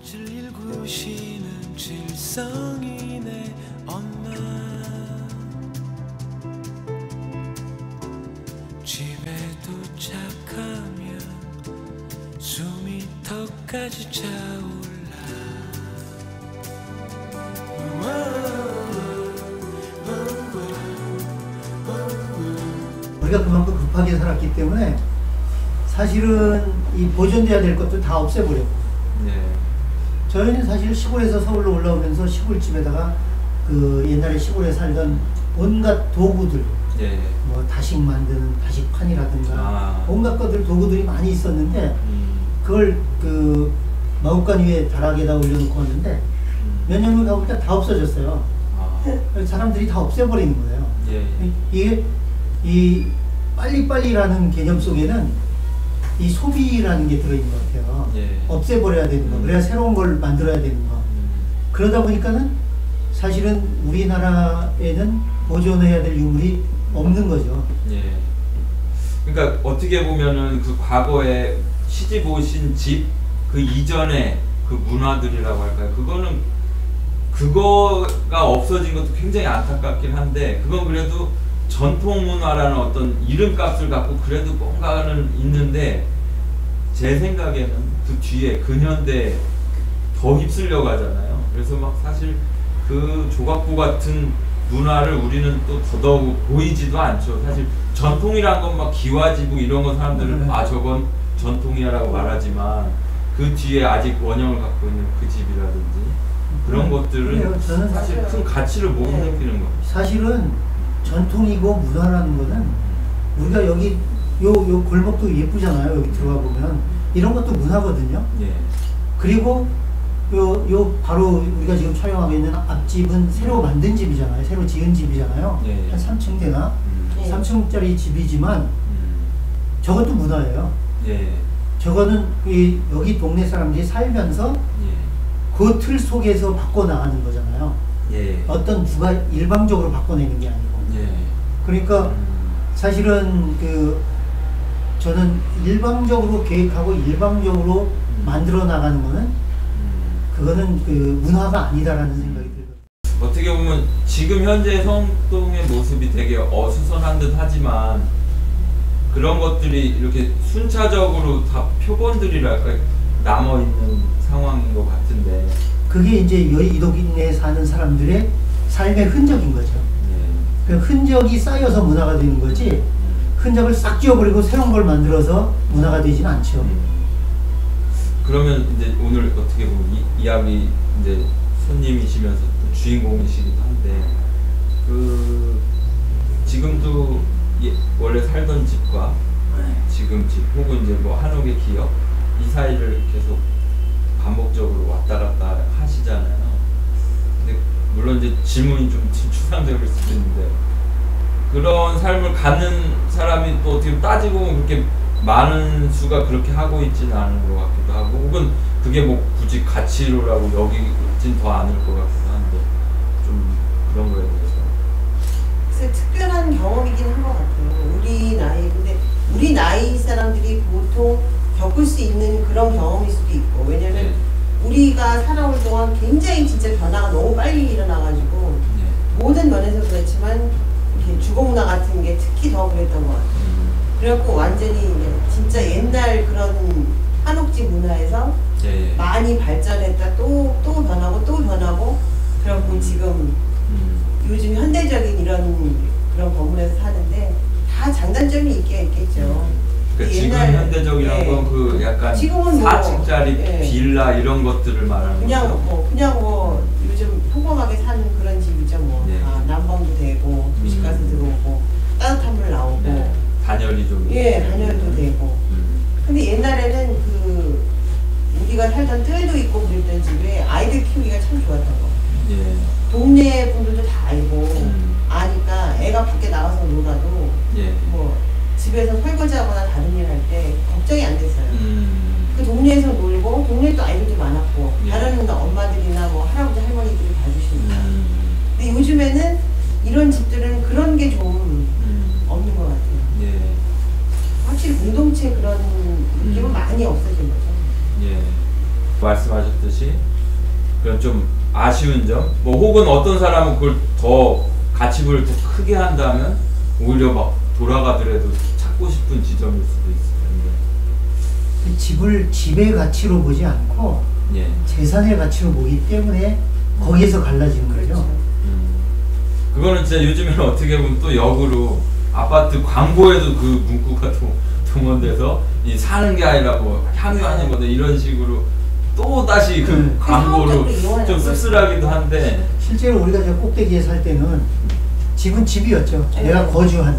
낯을 일구시는 질성이네 엄마. 집에 도착하면 숨이 턱까지 차올라. 우리가 그만큼 급하게 살았기 때문에 사실은 이 보존돼야 될 것도 다 없애버렸고. 네. 저희는 사실 시골에서 서울로 올라오면서 시골집에다가 그 옛날에 시골에 살던 온갖 도구들, 네. 뭐 다식 만드는 다식판이라든가 온갖 것들 도구들이 많이 있었는데 그걸 그 마구간 위에 다락에다 올려놓고 왔는데 몇 년을 가보니까 다 없어졌어요. 사람들이 다 없애버리는 거예요. 예. 이게 이 빨리빨리라는 개념 속에는 이 소비라는 게 들어있는 것 같아요. 예. 없애버려야 되는 거, 그래야 새로운 걸 만들어야 되는 거. 그러다 보니까는 사실은 우리나라에는 보존해야 될 유물이 없는 거죠. 예. 그러니까 어떻게 보면은 그 과거에 시집 오신 집 그 이전에 그 문화들이라고 할까요? 그거가 없어진 것도 굉장히 안타깝긴 한데 그건 그래도 전통 문화라는 어떤 이름값을 갖고 그래도 뭔가는 있는데 제 생각에는 그 뒤에 근현대에 더 휩쓸려 가잖아요. 그래서 막 사실 그 조각부 같은 문화를 우리는 또 더더욱 보이지도 않죠. 사실 전통이란 건 막 기와지부 이런 거 사람들은 아 저건 전통이야라고 말하지만 그 뒤에 아직 원형을 갖고 있는 그 집이라든지 그런 것들은 저는 사실 큰 가치를 못 느끼는 거예요. 사실은 전통이고 문화라는 거는 우리가 여기 요 골목도 예쁘잖아요. 여기 들어가 보면 이런 것도 문화거든요. 예. 그리고 요 바로 우리가 지금 촬영하고 있는 앞집은 새로 만든 집이잖아요. 새로 지은 집이잖아요. 예. 한 3층 되나? 3층짜리 집이지만 저것도 문화예요. 예. 저거는 여기 동네 사람들이 살면서 그 틀 속에서 바꿔나가는 거잖아요. 예. 어떤 누가 일방적으로 바꿔내는 게 아니고. 예. 그러니까 사실은 저는 일방적으로 계획하고 일방적으로 만들어 나가는 거는 그거는 그 문화가 아니다라는 생각이 들거든요. 어떻게 보면 지금 현재 성동의 모습이 되게 어수선한 듯 하지만 그런 것들이 이렇게 순차적으로 다 표본들이랄까 남아있는 상황인 것 같은데 그게 이제 이 동네에 사는 사람들의 삶의 흔적인 거죠. 그 흔적이 쌓여서 문화가 되는 거지 흔적을 싹 지워버리고 새로운 걸 만들어서 문화가 되지는 않죠. 그러면 이제 오늘 어떻게 보면 이야기 이제 손님이시면서 또 주인공이시기도 한데 그 지금도 원래 살던 집과 지금 집 혹은 이제 뭐 한옥의 기억 이 사이를 계속 반복적으로 왔다 갔다 하시잖아요. 근데 물론 이제 질문이 좀 추상적일 수도 있는데 그런 삶을 갖는 사람이 또 어떻게 따지고 보면 그렇게 많은 수가 그렇게 하고 있지는 않은 것 같기도 하고 혹은 그게 뭐 굳이 가치로라고 여기진 더 않을 것 같기도 한데 좀 그런 거에 대해서 글쎄 특별한 경험이긴 한 것 같아요. 근데 우리 나이 사람들이 보통 겪을 수 있는 그런 경험일 수도 있고 왜냐면 우리가 살아올 동안 굉장히 진짜 변화가 너무 빨리 일어나가지고 모든 면에서 그렇지만 이렇게 주거문화 같은 게 특히 더 그랬던 것 같아요. 그래갖고 완전히 이제 진짜 옛날 그런 한옥집 문화에서 많이 발전했다 또 변하고 또 변하고 그래갖고 지금 요즘 현대적인 그런 건물에서 사는데 다 장단점이 있겠죠. 그러니까 지금 현대적이란 건 그 약간 4층짜리 빌라 이런 것들을 말하는 거죠. 그냥 요즘 평범하게 사는 그런 집이죠. 난방도 되고 도시가스 들어오고 따뜻한 물 나오고 단열이 좀 단열도 되고. 근데 옛날에는 우리가 살던 뜰도 있고 그랬던 집에 아이들 키우기가 참 좋았던 거. 동네 분들도 다 아니까 애가 밖에 나가서 놀아도 뭐 집에서 설거지하거나 다른 일 할 때 걱정이 안 됐어요. 그 동네에서 놀고 동네 또 아이들도 많았고 다른 엄마들이나 뭐 할아버지 할머니들이 봐주시니까. 근데 요즘에는 이런 집들은 그런 게 좀 없는 것 같아요. 확실히 공동체 그런 느낌은 많이 없어진 거죠. 말씀하셨듯이 그런 좀 아쉬운 점, 뭐 혹은 어떤 사람은 그걸 더 가치부를 더 크게 한다면 오히려 막 돌아가더라도 찾고 싶은 지점일 수도 있을 텐데. 집을 집의 가치로 보지 않고 예. 재산의 가치로 보기 때문에 거기에서 갈라지는 거죠. 그거는 진짜 요즘에는 어떻게 보면 또 역으로 아파트 광고에도 그 문구가 동원돼서 이 사는 게 아니라 뭐 향유하는 거다 이런 식으로 또 다시 그 광고로 좀 씁쓸하기도 한데, 실제로 우리가 저 꼭대기에 살 때는 집은 집이었죠. 내가 거주하는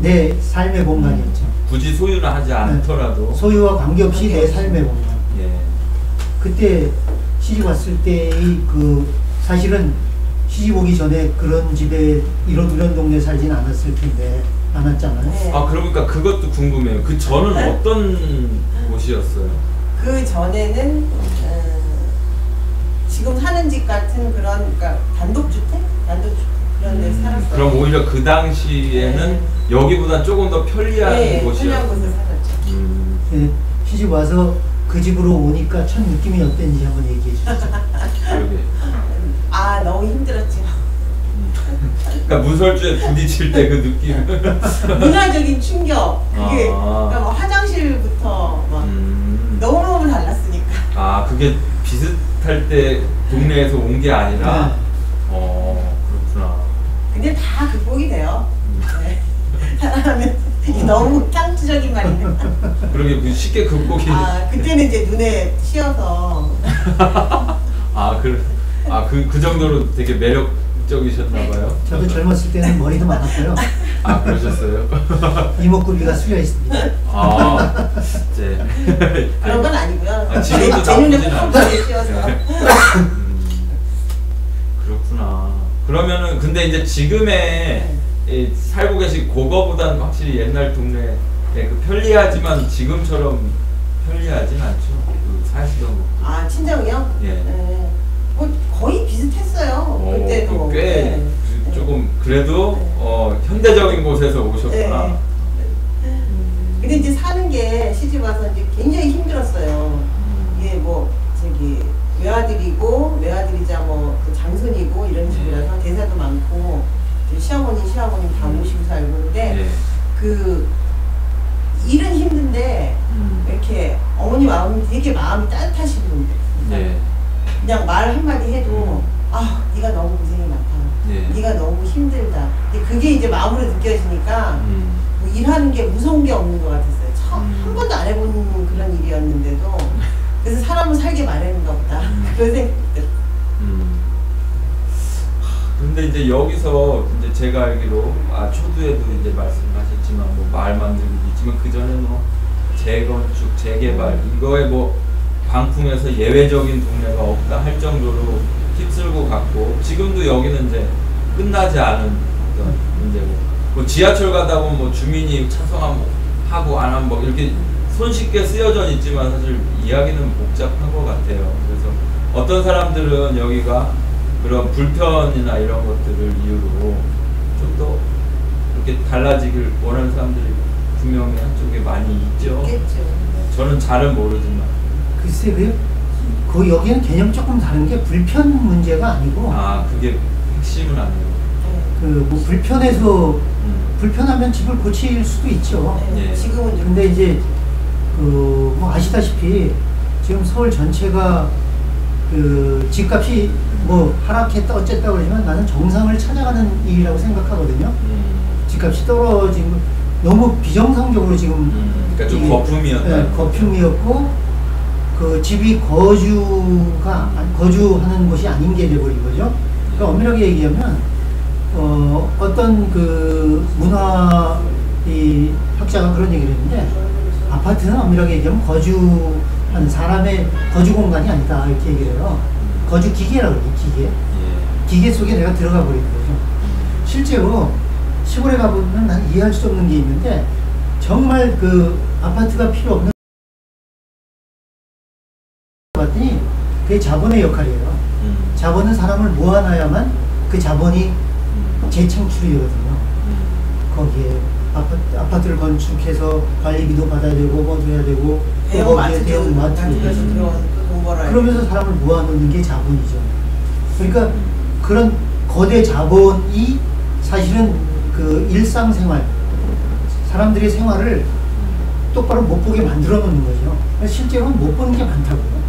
내 삶의 공간이었죠. 굳이 소유를 하지 않더라도 소유와 관계없이 내 삶의 공간. 예. 그때 시집 왔을 때의 그 사실은 시집 오기 전에 그런 집에 이런 동네 살진 않았을 텐데 않았잖아요. 아 그러니까 그것도 궁금해요. 그 전은 어떤 곳이었어요? 그 전에는 지금 사는 집 같은 그런 그러니까 단독주택 그런 데 살았어요. 그럼 오히려 그 당시에는 여기보다 조금 더 편리한 곳이었어요. 편리한 곳에 살았죠. 네, 시집 와서 그 집으로 오니까 첫 느낌이 어땠는지 한번 얘기해 주시죠. 그러게. 아 너무 힘들었죠. 그러니까 문설주에 부딪힐 때 그 느낌. 문화적인 충격. 그게 그러니까 뭐 화장실부터 막 너무너무 달랐으니까. 아 그게 비슷할 때 동네에서 온 게 아니라. 그렇구나. 근데 다 극복이 돼요. 네. 사람은 너무 짱투적인 말인데. 그러게 쉽게 극복이. 아 그때는 이제 눈에 씌어서. 그 정도로 되게 매력적이셨나봐요. 저도 젊었을 때는 머리도 많았고요. 아 그러셨어요? 이목구비가 수려 있습니다. 그런 건 아니고요. 지금도 제 눈에 나쁘진 꼭 씌어서. 그렇구나. 그러면은 근데 이제 지금의 살고 계신 그거보다는 확실히 옛날 동네 그 편리하지만 지금처럼 편리하진 않죠. 그 사시던 곳. 아 친정이요? 예. 뭐 거의 비슷했어요. 그때도. 꽤 조금 그래도 현대적인 곳에서 오셨구나. 근데 이제 사는 게 시집 와서 이제 굉장히 힘들었어요. 이게 뭐 저기 외아들이자 뭐 그 장손이고 이런 집이라서 대사도 많고 시어머님 다 모시고 살고 그런데 그 일은 힘든데 이렇게 어머니 마음이 되게 마음이 따뜻하신 분들. 그냥 말 한마디 해도 아 네가 너무 고생이 많다. 네가 너무 힘들다. 근데 그게 이제 마음으로 느껴지니까 뭐 일하는 게 무서운 게 없는 것 같았어요. 한 번도 안 해본 그런 일이었는데도 그래서 사람은 살게 마련인가 보다. 그런 생각들. 근데 이제 여기서 이제 제가 알기로 초두에도 이제 말씀하셨지만 뭐 말 만들기도 있지만 그 전에 뭐 재건축, 재개발 이거에 뭐 광풍에서 예외적인 동네가 없다 할 정도로 휩쓸고 갔고 지금도 여기는 이제 끝나지 않은 어떤 문제고 뭐 지하철 가다 보면 뭐 주민이 찬성하고 안 하면 뭐 이렇게 손쉽게 쓰여져 있지만 사실 이야기는 복잡한 것 같아요. 그래서 어떤 사람들은 여기가 그런 불편이나 이런 것들을 이유로 좀 더 이렇게 달라지길 원하는 사람들이 분명히 한쪽에 많이 있죠. 있겠죠. 저는 잘은 모르지만. 글쎄요. 그 여기는 개념 조금 다른 게 불편 문제가 아니고. 그게 핵심은 아니에요. 그 뭐 불편해서 불편하면 집을 고칠 수도 있죠. 지금은 근데 이제 그 뭐 아시다시피 지금 서울 전체가 그 집값이 뭐 하락했다 어쨌다 그러지만 나는 정상을 찾아가는 일이라고 생각하거든요. 집값이 떨어진 거 너무 비정상적으로 지금 그러니까 좀 거품이었다. 네, 거품이었고 그 집이 거주하는 곳이 아닌 게 돼버린 거죠. 그러니까 엄밀하게 얘기하면 어떤 그 문화 이 학자가 그런 얘기를 했는데 아파트는 엄밀하게 얘기하면 거주하는 사람의 거주 공간이 아니다 이렇게 얘기를 해요. 거주 기계라고 그래요. 기계 속에 내가 들어가 버리는 거죠. 실제로 시골에 가보면 난 이해할 수 없는 게 있는데 정말 그 아파트가 필요 없는 봤더니 그게 자본의 역할이에요. 자본은 사람을 모아놔야만 그 자본이 재창출이거든요. 거기에 아파트를 건축해서 관리비도 받아야 되고 뭐 해야 되고 또 거기에 대한 마트 그러면서 사람을 모아놓는 게 자본이죠. 그러니까 그런 거대 자본이 사실은 그 일상생활, 사람들의 생활을 똑바로 못 보게 만들어 놓는 거죠. 실제로는 못 보는 게 많다고요.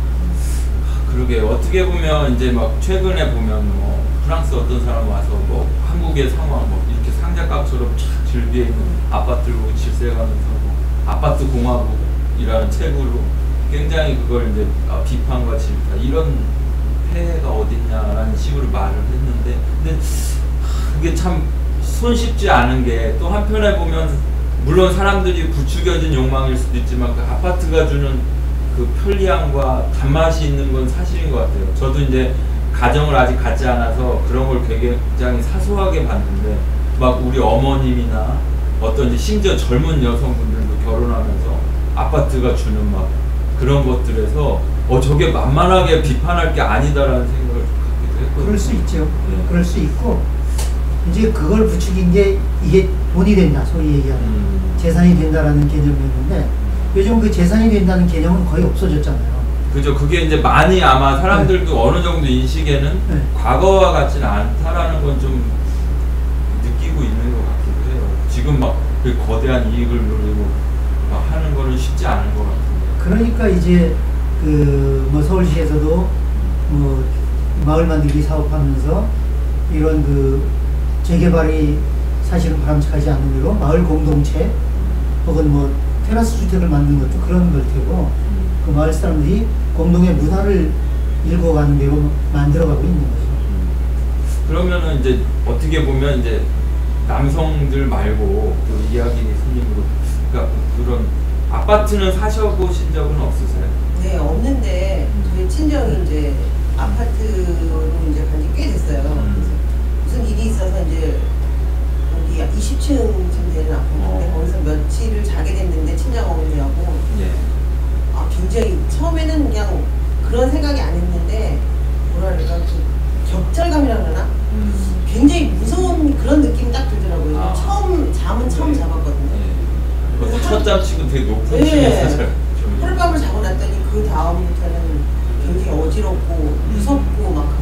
그러게 어떻게 보면 이제 막 최근에 보면 뭐 프랑스 어떤 사람 와서 뭐 한국의 상황 뭐 이렇게 상자값처럼 쫙 즐비해 있는 아파트를 질세하면서 뭐 아파트 공화국이라는 책으로 굉장히 그걸 이제 비판과 질타 이런 폐해가 어딨냐라는 식으로 말을 했는데 근데 그게 참 손쉽지 않은 게 또 한편에 보면 물론 사람들이 부추겨진 욕망일 수도 있지만 그 아파트가 주는 그 편리함과 단맛이 있는 건 사실인 것 같아요. 저도 이제 가정을 아직 갖지 않아서 그런 걸 굉장히 사소하게 봤는데 막 우리 어머님이나 어떤 이제 심지어 젊은 여성분들도 결혼하면서 아파트가 주는 막 그런 것들에서 저게 만만하게 비판할 게 아니다라는 생각을 갖기도 했거든요. 그럴 수 있죠. 네. 그럴 수 있고 이제 그걸 부추긴 게 이게 돈이 된다 소위 얘기하는 재산이 된다라는 개념이었는데 요즘 그 재산이 된다는 개념은 거의 없어졌잖아요. 그죠. 그게 이제 많이 아마 사람들도 네. 어느 정도 인식에는 네. 과거와 같지는 않다라는 건 좀 느끼고 있는 것 같기도 해요. 지금 막 그 거대한 이익을 누리고 막 하는 거는 쉽지 않은 것 같은데. 그러니까 이제 그 뭐 서울시에서도 뭐 마을 만들기 사업하면서 이런 그 재개발이 사실은 바람직하지 않은 대로 마을 공동체 혹은 뭐 테라스 주택을 만드는 것도 그런 걸 테고 그 마을 사람들이 공동의 문화를 읽어가는 대로 만들어가고 있는 거죠. 그러면은 이제 어떻게 보면 이제 남성들 말고 그 이야기 손님으로 그러니까 그런 아파트는 사셔보신 적은 없으세요? 네, 없는데 저희 친정이 이제 아파트로 이제 간지 꽤 됐어요. 그래서 무슨 일이 있어서 이제 여기 20층쯤 되는 아파트인데 거기서 며칠을 자게 됐는데 친정 어머니하고 예. 굉장히 처음에는 그냥 그런 생각이 안 했는데 뭐랄까 그 격절감이라 그러나 굉장히 무서운 그런 느낌이 딱 들더라고요. 잠은 처음 잡았거든요. 네. 첫 잠치고 되게 높은 네. 층에서 하룻밤을 자고 났더니 그 다음부터는 굉장히 어지럽고 무섭고 막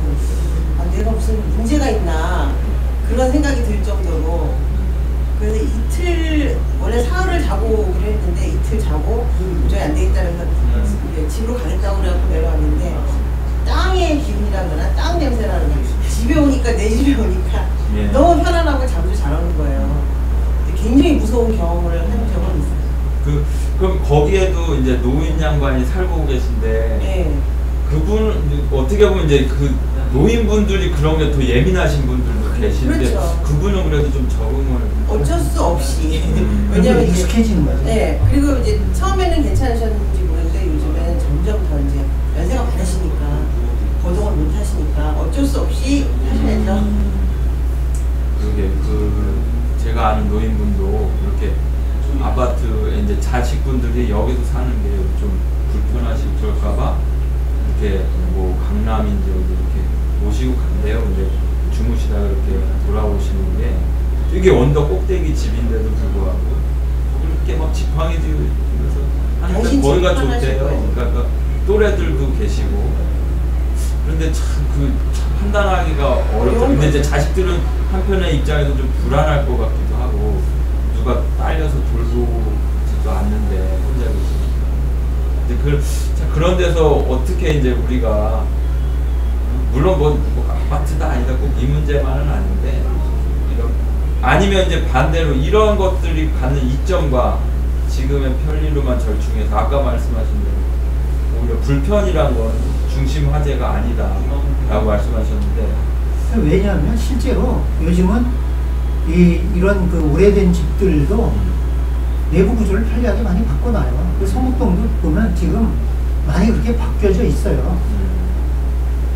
내가 무슨 문제가 있나 그런 생각이 들 정도로 그래서 이틀 원래 사흘을 자고 오기로 했는데 이틀 자고 도저히 안 되겠다 그래서 집으로 가겠다고 그래갖고 내려왔는데 땅의 기운이라거나 땅 냄새라는 게 집에 오니까 내 집에 오니까 예. 너무 편안하고 잠도 잘 오는 거예요. 굉장히 무서운 경험을 한 적은 있어요. 그럼 거기에도 이제 노인 양반이 살고 계신데 네. 그분 어떻게 보면 이제 그 노인분들이 그런 게 더 예민하신 분들도 계신데 그렇죠. 그분은 그래도 좀 적응을 어쩔 수 없이 왜냐면 익숙해지는 거죠. 네. 그리고 이제 처음에는 괜찮으셨는지 모르는데 요즘에는 점점 더 이제 연세가 많으시니까 거동을 못 하시니까 어쩔 수 없이 하셔야죠. 그게 제가 아는 노인분도 이렇게 아파트에 이제 자식분들이 여기서 사는 게 좀 불편하시고 그럴까봐 이렇게 뭐 강남인지 어디 이렇게 모시고 간대요. 근데 주무시다 이렇게 돌아오시는 게 되게 언덕 꼭대기 집인데도 불구하고 이렇게 막 지팡이 들면서 하는데 거기가 좋대요. 그러니까 또래들도 계시고 그런데 참 판단하기가 어렵다. 근데 이제 자식들은 한편의 입장에서 좀 불안할 것 같기도 하고 누가 딸려서 돌보지도 않는데 혼자 계시니까. 근데 그런 데서 어떻게 이제 우리가 물론 뭐 아파트다 아니다 꼭 이 문제만은 아닌데 아니면 이제 반대로 이런 것들이 갖는 이점과 지금의 편리로만 절충해서 아까 말씀하신 대로 오히려 불편이란 건 중심 화제가 아니다라고 말씀하셨는데 왜냐하면 실제로 요즘은 이런 그 오래된 집들도 내부 구조를 편리하게 많이 바꿔놔요. 그 성북동도 보면 지금 많이 그렇게 바뀌어져 있어요.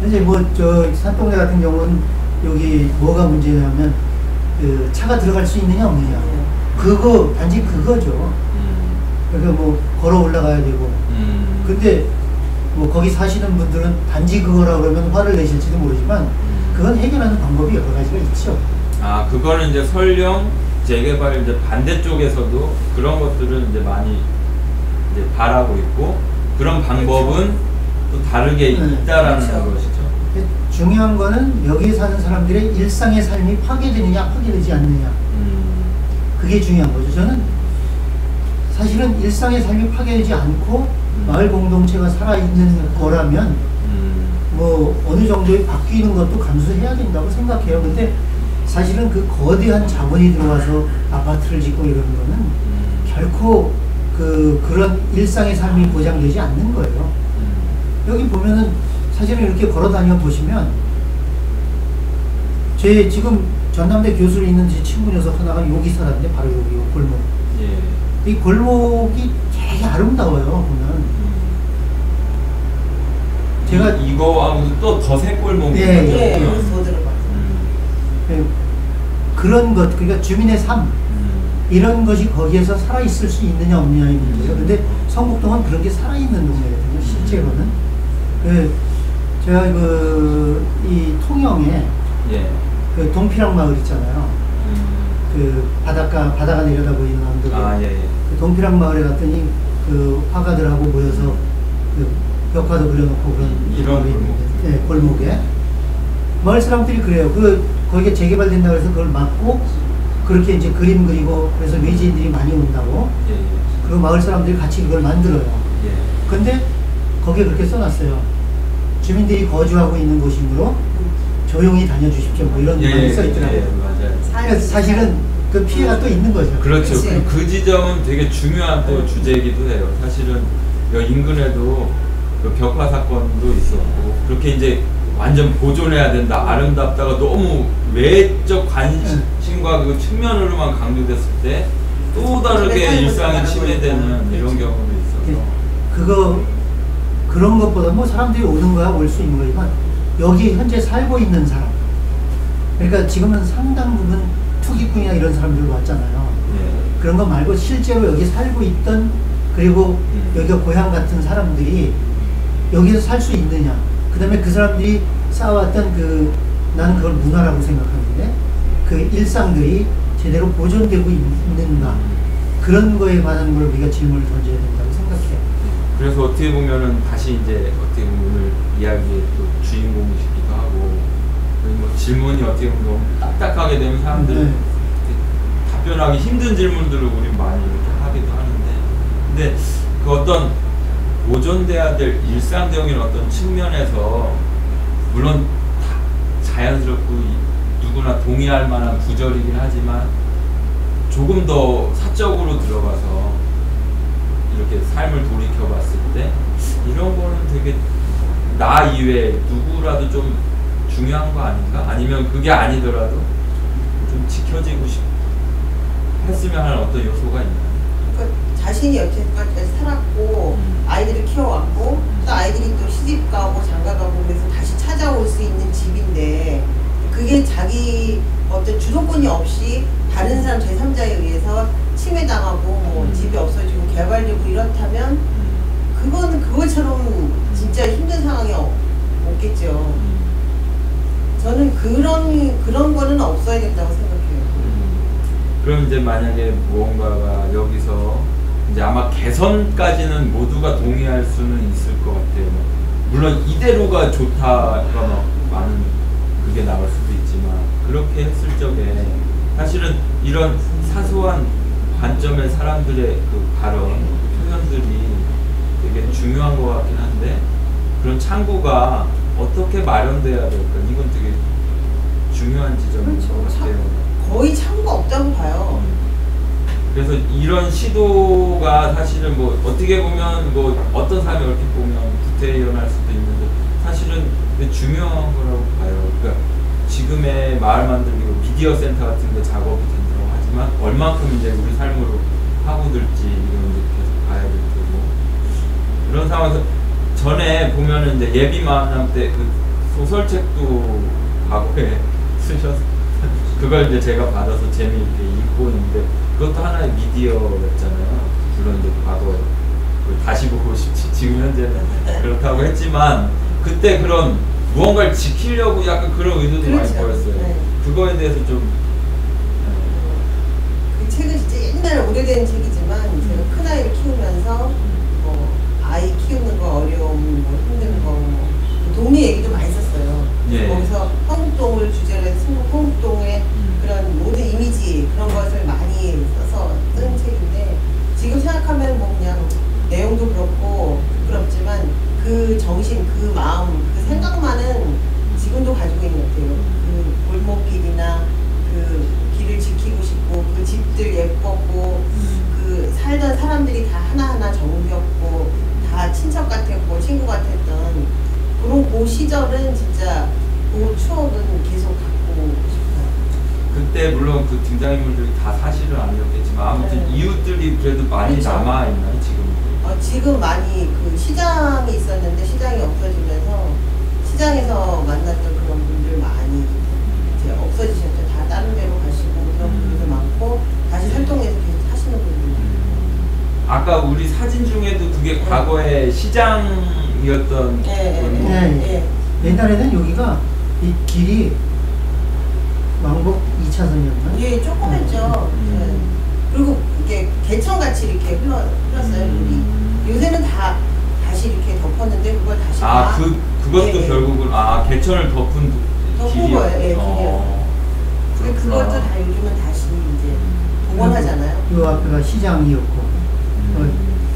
이제 뭐 저 산동네 같은 경우는 여기 뭐가 문제냐면 그 차가 들어갈 수 있느냐 없느냐 그거 단지 그거죠. 그러니까 뭐 걸어 올라가야 되고 근데 뭐 거기 사시는 분들은 단지 그거라 그러면 화를 내실지도 모르지만 그건 해결하는 방법이 여러 가지가 있죠. 아 그거는 이제 설령 재개발 이제 반대쪽에서도 그런 것들은 이제 많이 이제 바라고 있고 그런 방법은 또 다르게 있다라는 그렇죠. 것이죠. 중요한 거는 여기 사는 사람들의 일상의 삶이 파괴되느냐 파괴되지 않느냐, 그게 중요한 거죠. 저는 사실은 일상의 삶이 파괴되지 않고 마을 공동체가 살아있는 거라면 뭐 어느 정도의 바뀌는 것도 감수해야 된다고 생각해요. 근데 사실은 그 거대한 자본이 들어와서 아파트를 짓고 이러는 거는 결코 그런 일상의 삶이 보장되지 않는 거예요. 여기 보면은 사실은 이렇게 걸어 다녀 보시면 제 지금 전남대 교수로 있는 제 친구 녀석 하나가 여기 살았는데 바로 여기 골목. 예. 이 골목이 되게 아름다워요. 보면 제가 이거하고도 또 더 새 골목이 예, 예, 예. 여기서 더 들어봤어요. 그런 것, 그러니까 주민의 삶 이런 것이 거기에서 살아있을 수 있느냐 없느냐의 문제죠. 근데 성북동은 그런 게 살아있는 동네거든요. 실제로는. 제가 이 통영에 예. 그 동피랑 마을 있잖아요. 그 바다가 내려다 보이는 언덕에 아, 예, 예. 그 동피랑 마을에 갔더니 그 화가들하고 모여서 그 벽화도 그려놓고 그런 이런 마을이 골목. 있는데, 네, 골목에 마을 사람들이 그래요. 거기가 재개발된다 그래서 그걸 막고 그렇게 이제 그림 그리고 그래서 외지인들이 많이 온다고. 예, 예. 그리고 마을 사람들이 같이 그걸 만들어요. 예. 근데 거기에 그렇게 써놨어요. 주민들이 거주하고 있는 곳이므로 조용히 다녀주십시오. 뭐 이런 말이 써있더라고요. 예, 맞아요. 그러니까 사실은 그 피해가 또 있는 거죠. 그렇죠. 그치. 그 지점은 되게 중요한 또 주제이기도 해요. 사실은 여기 인근에도 그 벽화 사건도 있었고 그렇게 이제 완전 보존해야 된다, 아름답다가 너무 외적 관심과 그 측면으로만 강조됐을 때 또 다르게 일상이 침해되는 이런 경우도 있어서 그런 것보다 뭐 사람들이 오는 거야 올 수 있는 거지만 여기 현재 살고 있는 사람, 그러니까 지금은 상당 부분 투기꾼이나 이런 사람들 왔잖아요. 예. 그런 거 말고 실제로 여기 살고 있던, 그리고 여기가 고향 같은 사람들이 여기서 살 수 있느냐, 그 다음에 그 사람들이 쌓아왔던 나는 그걸 문화라고 생각하는데 그 일상들이 제대로 보존되고 있는가, 그런 거에 관한 걸 우리가 질문을 던져야 된다고 생각해요. 그래서 어떻게 보면은 다시 이제 어떻게 보면 오늘 이야기의 또 주인공이시기도 하고, 뭐 질문이 어떻게 보면 너무 딱딱하게 되면 사람들 답변하기 힘든 질문들을 우리 많이 이렇게 하기도 하는데, 근데 그 어떤 보존돼야 될 일상적인 어떤 측면에서 물론 자연스럽고 누구나 동의할 만한 구절이긴 하지만 조금 더 사적으로 들어가서 이렇게 삶을 돌이켜봤을 때 이런 거는 되게 나 이외에 누구라도 좀 중요한 거 아닌가? 아니면 그게 아니더라도 좀 지켜지고 했으면 하는 어떤 요소가 있나요? 그러니까 자신이 여태까지 살았고 아이들을 키워왔고 또 아이들이 또 시집 가고 장가 가고 그래서 다시 찾아올 수 있는 집인데 그게 자기 어떤 주도권이 없이 다른 사람 제3자에 의해서 침해당하고 뭐 집이 없어지고 개발되고 이렇다면 그건 그것처럼 진짜 힘든 상황이 없겠죠. 저는 그런 거는 없어야 된다고 생각해요. 그럼 이제 만약에 무언가가 여기서 이제 아마 개선까지는 모두가 동의할 수는 있을 것 같아요. 물론 이대로가 좋다가 막 많은 그게 나올 수도 있지만 그렇게 했을 적에 사실은 이런 사소한 관점의 사람들의 그 발언, 표현들이 되게 중요한 것 같긴 한데 그런 창구가 어떻게 마련돼야 될까? 이건 되게 중요한 지점인 것 같아요. 거의 창구가 없다고 봐요. 그래서 이런 시도가 사실은 뭐 어떻게 보면 뭐 어떤 사람이 이렇게 보면 구태의연할 수도 있는데 사실은 되게 중요한 거라고 봐요. 그러니까 지금의 마을 만들기 미디어 센터 같은 데 작업이 된다고 하지만 얼만큼 이제 우리 삶으로 파고들지 이런 게 계속 봐야 될 거고 그런 상황에서 전에 보면은 이제 예비 만남 때 그 소설책도 과거에 쓰셔서 그걸 이제 제가 받아서 재미있게 읽고 있는데 그것도 하나의 미디어였잖아요. 물론 이제 과거에 다시 보고 싶지 지금 현재는 그렇다고 했지만 그때 그런 무언가를 지키려고 약간 그런 의도도 그렇죠. 많이 보였어요. 네. 그거에 대해서 좀 그 책은 진짜 옛날 오래된 책이지만 제가 큰아이를 키우면서 아이 키우는 거 어려움, 뭐 힘든 거, 뭐 동네 얘기도 많이 썼어요. 예. 거기서 황국동을 주제로 해서 충북 황국동의 그런 모든 이미지 그런 것을 많이 써서 쓴 책인데 지금 생각하면 뭐 그냥 내용도 그렇고 부끄럽지만 그 정신, 그 마음, 그 생각만은 지금도 가지고 있는 것 같아요. 그 골목길이나 그 길을 지키고 싶고 그 집들 예뻤고 그 살던 사람들이 다 하나하나 정겹고 다 친척 같았고 친구 같았던 그런 그 시절은 진짜 그 추억은 계속 갖고 싶어요. 그때 물론 그 등장인물들이 다 사실은 아니었겠지만 아무튼 네. 이웃들이 그래도 많이 그렇죠. 남아있나요 지금? 지금 많이 그 시장이 있었는데 시장이 없어지면서 시장에서 만났던 그런 분들 많이 이제 없어지셨죠. 다 다른 데로 가시고 그런 분들도 많고 다시 활동해서 계속 사시는 분들. 아까 우리 사진 중에도 그게 과거에 시장이었던 네. 네. 옛날에는 여기가 이 길이 왕복 2차선이었나? 예, 조그맣죠. 네. 그리고 이게 개천같이 이렇게 흘렀어요. 물이. 요새는 다 다시 이렇게 덮었는데 그걸 다시 그것도 예, 결국은 개천을 덮은 덮은 거예요. 예, 어, 근데 그렇구나. 그것도 다 요즘은 다시 이제 복원하잖아요. 요 앞에가 시장이었고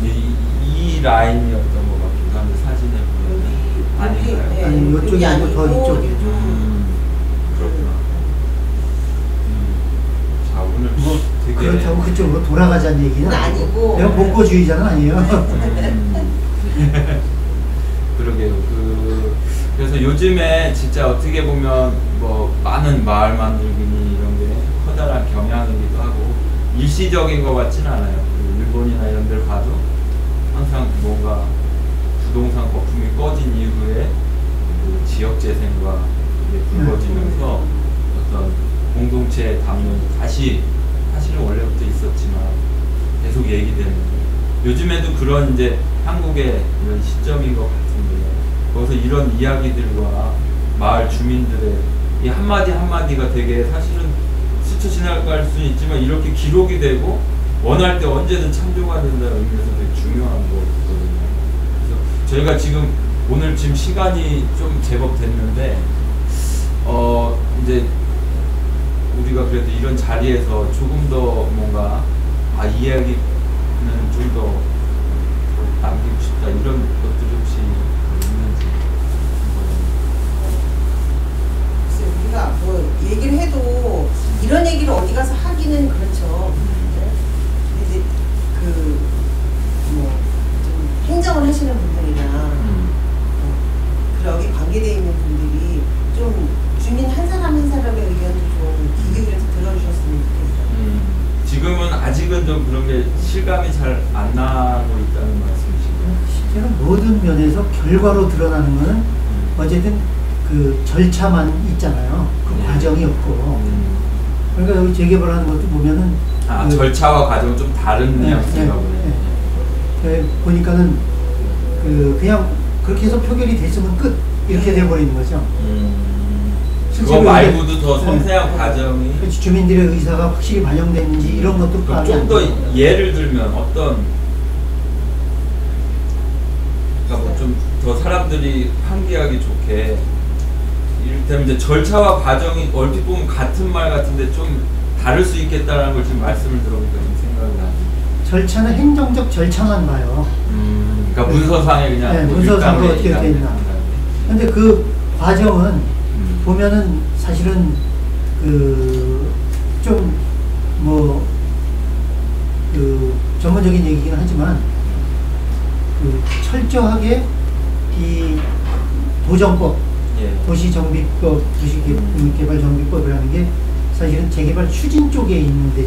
이 라인이었던 것 같기도 한데 사진에 보면 아닌가요? 예, 아니, 요쪽이 여기 아니고 더 아니고 이쪽이요. 그렇구나. 자 오늘 뭐 되게 그렇다고 그쪽으로 돌아가자는 얘기는 아니고. 내가 복고주의자는 아니에요. 그러게요. 그래서 요즘에 진짜 어떻게 보면 뭐 많은 마을 만들기니 이런 게 커다란 경향이기도 하고 일시적인 것 같지는 않아요. 일본이나 이런 데를 봐도 항상 뭔가 부동산 거품이 꺼진 이후에 그 지역 재생과 이게 불거지면서 어떤 공동체 담론이 다시 사실은 원래부터 있었지만 계속 얘기되는 요즘에도 그런 이제 한국의 이런 시점인 것 같은데 거기서 이런 이야기들과 마을 주민들의 이 한마디 한마디가 되게 사실은 스쳐 지나갈 수는 있지만 이렇게 기록이 되고 원할 때 언제든 참조가 된다는 의미에서 되게 중요한 거거든요. 그래서 저희가 지금 오늘 지금 시간이 좀 제법 됐는데 이제 우리가 그래도 이런 자리에서 조금 더 뭔가 이 이야기는 좀 더 남기고 싶다 이런 것들이 혹시 있는지 글쎄, 우리가 뭐 얘기를 해도 이런 얘기를 어디 가서 하기는 그렇죠. 근데 이제 좀 행정을 하시는 분들이나 여기 관계되어 있는 분들이 좀 주민 한 사람 한 사람의 의견도 좀 귀 기울여서 들어주셨으면 좋겠어요. 지금은 아직은 좀 그런 게 실감이 잘 안 나고 있다는 말씀이신가요? 실제로 모든 면에서 결과로 드러나는 거는 어쨌든 그 절차만 있잖아요. 그 과정이 없고. 그러니까 여기 재개발하는 것도 보면은 절차와 과정은 좀 다른 뉘앙스인가 보네. 보니까는 그냥 그렇게 해서 표결이 됐으면 끝 이렇게 돼버리는 거죠. 그거 말고도 더 섬세한 과정이 주민들의 의사가 확실히 반영됐는지 이런 것도 파악이 안 좀 더 돼요. 예를 들면 어떤 그러니까 뭐 좀 더 사람들이 환기하기 좋게 이를테면 이제 절차와 과정이 얼핏 보면 같은 말 같은데 좀 다를 수 있겠다라는 걸 지금 말씀을 들어보니까 좀 생각이 나요. 절차는 행정적 절차만 봐요. 그러니까 문서상에 그냥 문서상으로 어떻게 돼 있나. 근데 그 과정은 보면은 사실은 전문적인 얘기긴 하지만 철저하게 이 도정법, 도시정비법, 도시개발정비법이라는 게 사실은 재개발 추진 쪽에 있는데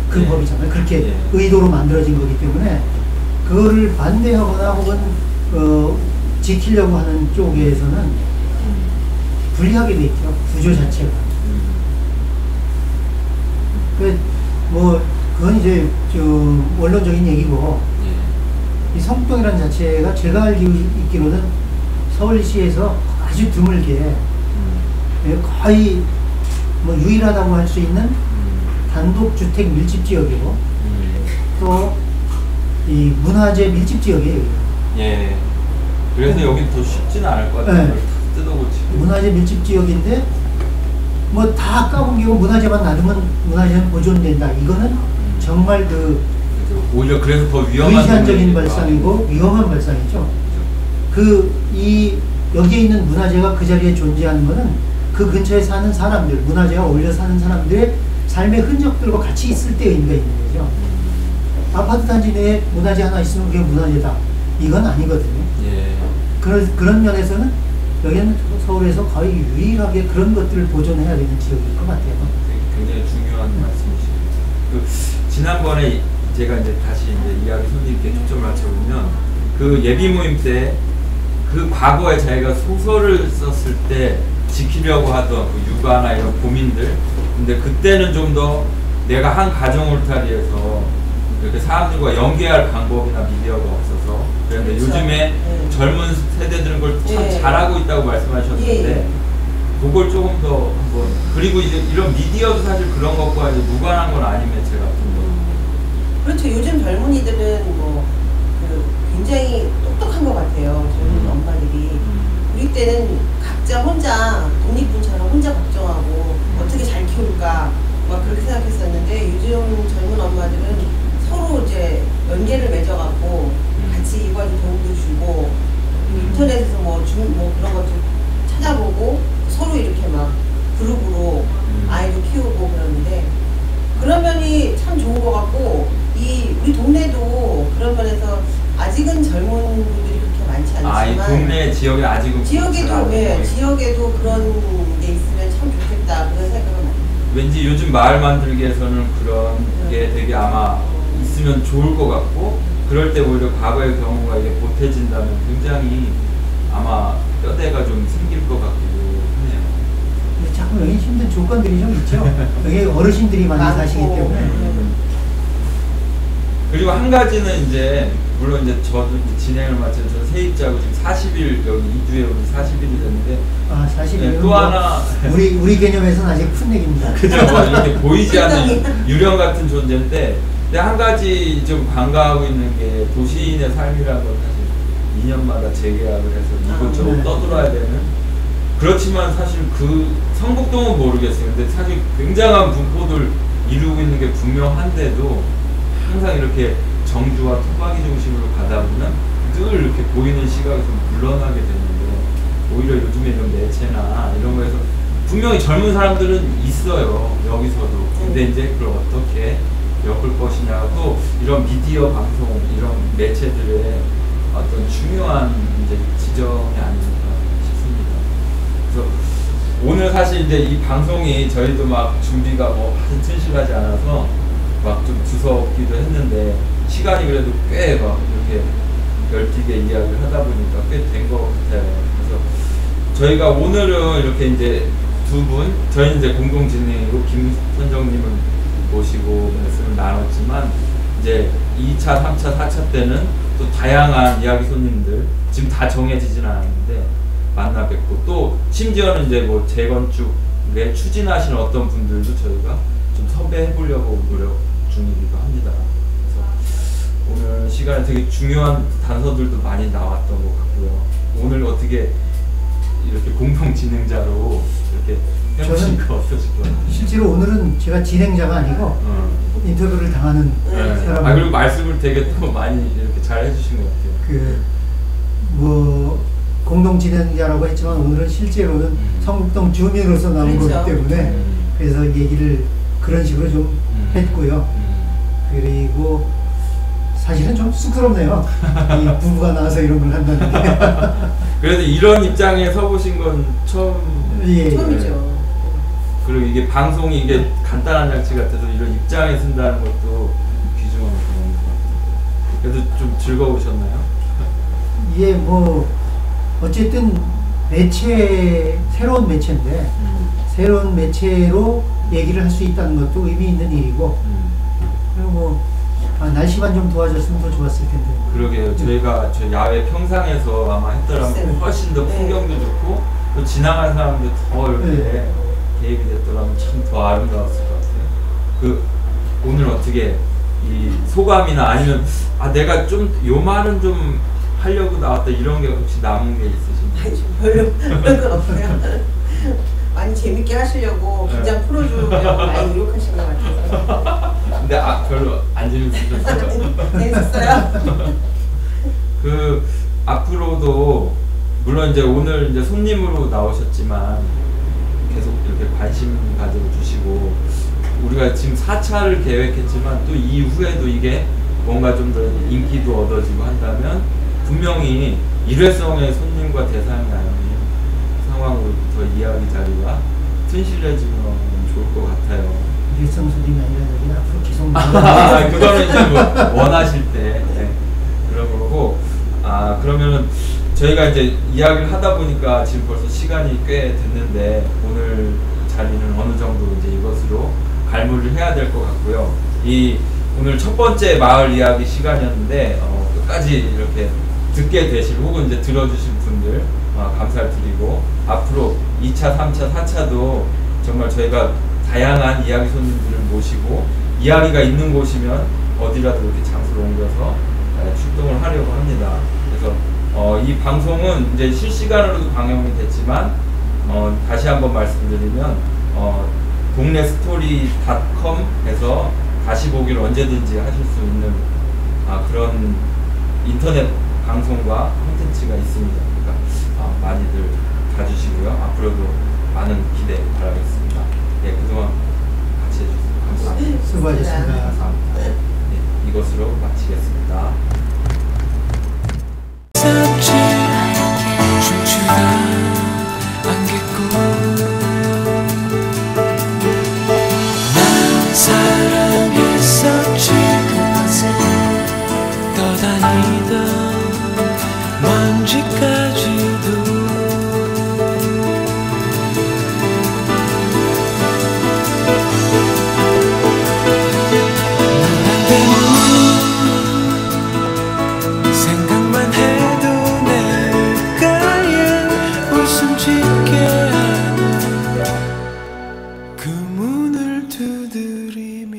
그 법이잖아요. 그렇게 의도로 만들어진 거기 때문에 그거를 반대하거나 혹은 지키려고 하는 쪽에서는 불리하게 돼 있죠. 구조 자체가. 그건 이제 원론적인 얘기고 이 성북동이라는 자체가 제가 알기로는 서울시에서 아주 드물게 거의 유일하다고 할 수 있는 단독주택 밀집지역이고 또 이 문화재 밀집지역이에요. 예. 그래서 여기 더 쉽지는 않을 것 같아요. 네. 다 뜯어고치고. 문화재 밀집 지역인데 뭐 다 까분기고 문화재만 놔두면 문화재는 보존된다. 이거는 정말 그 오히려 그래서 더 위험한 의지한적인 발상이고 위험한 발상이죠. 여기에 있는 문화재가 그 자리에 존재하는 거는 그 근처에 사는 사람들, 문화재가 어울려 사는 사람들의 삶의 흔적들과 같이 있을 때 의미가 있는 거죠. 아파트 단지 내에 문화재 하나 있으면 그게 문화재다. 이건 아니거든요. 예. 그런 면에서는 여기는 서울에서 거의 유일하게 그런 것들을 보존해야 되는 지역일 것 같아요. 굉장히 중요한 말씀이시네요. 지난번에 제가 이제 다시 이제 이야기 손님께 초점을 맞춰보면 그 예비 모임 때 그 과거에 자기가 소설을 썼을 때 지키려고 하던 그 육아나 이런 고민들, 근데 그때는 좀 더 내가 한 가정 울타리에서 이렇게 사람들과 연계할 방법이나 미디어가 없어서 그런데 그렇죠. 요즘에 젊은 세대들은 그걸 참 잘하고 있다고 말씀하셨는데 그걸 조금 더 한번, 그리고 이제 이런 미디어도 사실 그런 것과 이제 무관한 건 아닌 매체 같은 거. 그렇죠. 요즘 젊은이들은 뭐 굉장히 똑똑한 것 같아요. 젊은 엄마들이. 우리 때는 각자 혼자 독립분처럼 혼자 걱정하고 어떻게 잘 키울까 막 그렇게 생각했었는데 요즘 젊은 엄마들은 서로 이제 연계를 맺어갖고 같이 이과도 도움도 주고 인터넷에서 뭐 그런 것도 찾아보고 서로 이렇게 막 그룹으로 아이도 키우고 그러는데 그런 면이 참 좋은 것 같고 우리 동네도 그런 면에서 아직은 젊은 분들이 그렇게 많지 않지만 이 동네 지역에 아직은 지역에도 그런 게 있으면 참 좋겠다 그런 생각은 많이. 왠지 요즘 마을 만들기에서는 그런 게 되게 아마 있으면 좋을 것 같고 그럴 때 오히려 과거의 경우가 이게 보태진다면 굉장히 아마 뼈대가 좀 생길 것 같기도 하네요. 자꾸 여기 힘든 조건들이 좀 있죠. 여기 어르신들이 많이 사시기 때문에. 그리고 한 가지는 이제 물론 이제 저도 이제 진행을 마치고 저는 세입자고 지금 40일 여기 2주에 우리 40일이 됐는데 40일 네, 또 하나 우리 개념에서는 아직 큰 얘기입니다. 그죠? 이렇게 보이지 않는 유령 같은 존재인데 근데 한 가지 좀 관가하고 있는 게 도시인의 삶이라는 건 사실 2년마다 재계약을 해서 이곳저곳 떠돌아야 되는 그렇지만 사실 그 성북동은 모르겠어요. 근데 사실 굉장한 분포들 이루고 있는 게 분명한데도 항상 이렇게 정주와 토박이 중심으로 가다 보면 늘 이렇게 보이는 시각에서 물러나게 되는데 오히려 요즘에 이런 매체나 이런 거에서 분명히 젊은 사람들은 있어요. 여기서도. 근데 이제 그걸 어떻게 엮을 것이냐 또 이런 미디어 방송 이런 매체들의 어떤 중요한 이제 지점이 아닐까 싶습니다. 그래서 오늘 사실 이제 이 방송이 저희도 막 준비가 뭐 아주 튼실하지 않아서 막 좀 두서없기도 했는데 시간이 그래도 꽤 막 이렇게 열띠게 이야기를 하다 보니까 꽤 된 것 같아요. 그래서 저희가 오늘은 이렇게 이제 두 분, 저희는 이제 공동진행으로 김선정님을 모시고 말씀을 나눴지만 이제 2차, 3차, 4차 때는 또 다양한 이야기 손님들 지금 다 정해지진 않았는데 만나 뵙고 또 심지어는 이제 뭐 재건축에 추진하시는 어떤 분들도 저희가 좀 섭외해 보려고 노력 중이기도 합니다. 그래서 오늘 시간에 되게 중요한 단서들도 많이 나왔던 것 같고요. 오늘 어떻게 이렇게 공동 진행자로 이렇게 해보시니까 어떠실 것 같아요? 실제로 오늘은 제가 진행자가 아니고 인터뷰를 당하는 사람. 그리고 말씀을 되게 또 많이 이렇게 잘 해주신 것 같아요. 뭐 공동 진행자라고 했지만 오늘은 실제로는 성북동 주민으로서 나온 거기 때문에 그래서 얘기를 그런 식으로 좀 했고요. 그리고 사실은 좀 쑥스럽네요. 이 부부가 나와서 이런 걸 한다는 게. 그래도 이런 입장에 서보신 건 처음이죠. 그리고 이게 방송이 이게 간단한 장치 같아서 이런 입장에 쓴다는 것도 귀중한 경험인 것 같아요. 그래도 좀 즐거우셨나요? 이게 뭐 어쨌든 새로운 매체인데 새로운 매체로 얘기를 할 수 있다는 것도 의미 있는 일이고 그리고 뭐 날씨만 좀 도와줬으면 더 좋았을 텐데. 그러게요. 저희가 저 야외 평상에서 아마 했더라면 훨씬 더 풍경도 좋고 또 지나가는 사람도 더 이렇게 개입이 됐더라면 참 더 아름다웠을 것 같아요. 오늘 어떻게 이 소감이나 아니면 내가 좀 요 말은 좀 하려고 나왔다 이런 게 혹시 남은 게 있으신가요? 별로 그런 건 없고요. 많이 재밌게 하시려고 긴장 풀어주려고 많이 노력하신 것 같아서. 근데 별로 안 재밌으셨어요? 재밌었어요? 그 앞으로도 물론 이제 오늘 이제 손님으로 나오셨지만 계속 이렇게 관심 가져주시고 우리가 지금 4차를 계획했지만 또 이후에도 이게 뭔가 좀 더 인기도 얻어지고 한다면 분명히 일회성의 손님과 대상이 아닌 상황으로 더 이야기 자리가 튼실해지면 좋을 것 같아요. 일회성 손님이 아니라 앞으로 계속 그거는 이제 뭐 원하실 때 네. 그런 거고 그러면은 저희가 이제 이야기를 하다 보니까 지금 벌써 시간이 꽤 됐는데 오늘 자리는 어느 정도 이제 이것으로 갈무리를 해야 될 것 같고요. 오늘 첫 번째 마을 이야기 시간이었는데 끝까지 이렇게 듣게 되실 혹은 이제 들어주신 분들 감사를 드리고 앞으로 2차, 3차, 4차도 정말 저희가 다양한 이야기 손님들을 모시고 이야기가 있는 곳이면 어디라도 이렇게 장소를 옮겨서 출동을 하려고 합니다. 그래서 이 방송은 이제 실시간으로도 방영이 됐지만 다시 한번 말씀드리면 동네스토리.com에서 다시 보기를 언제든지 하실 수 있는 그런 인터넷 방송과 콘텐츠가 있습니다. 그러니까 많이들 봐주시고요. 앞으로도 많은 기대 바라겠습니다. 네, 그동안 같이 해주셔서 감사합니다. 수고하셨습니다. 감사합니다. 네, 이것으로 마치겠습니다. 춤추다 안개꽃 난 사랑했었지 떠다니던 먼지까지도 생각만 해도 내 가에 웃음 짓게 하는 그 문을 두드리면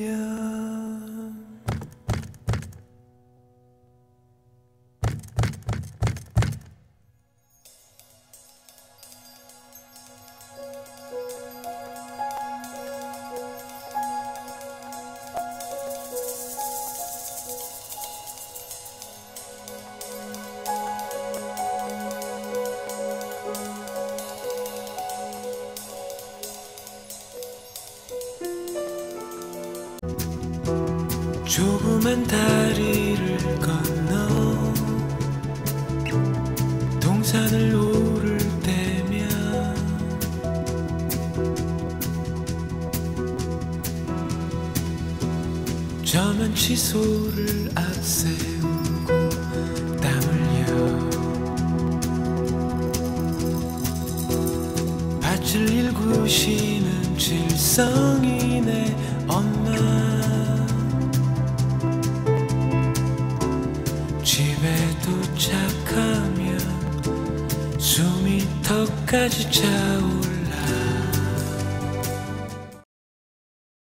조그만 다리를 건너 동산을 오를 때면 저만치 소를 앞세우고 땀 흘려 밭을 일구시는 질성이네 엄마 집에 도착하면 숨이 턱까지 차올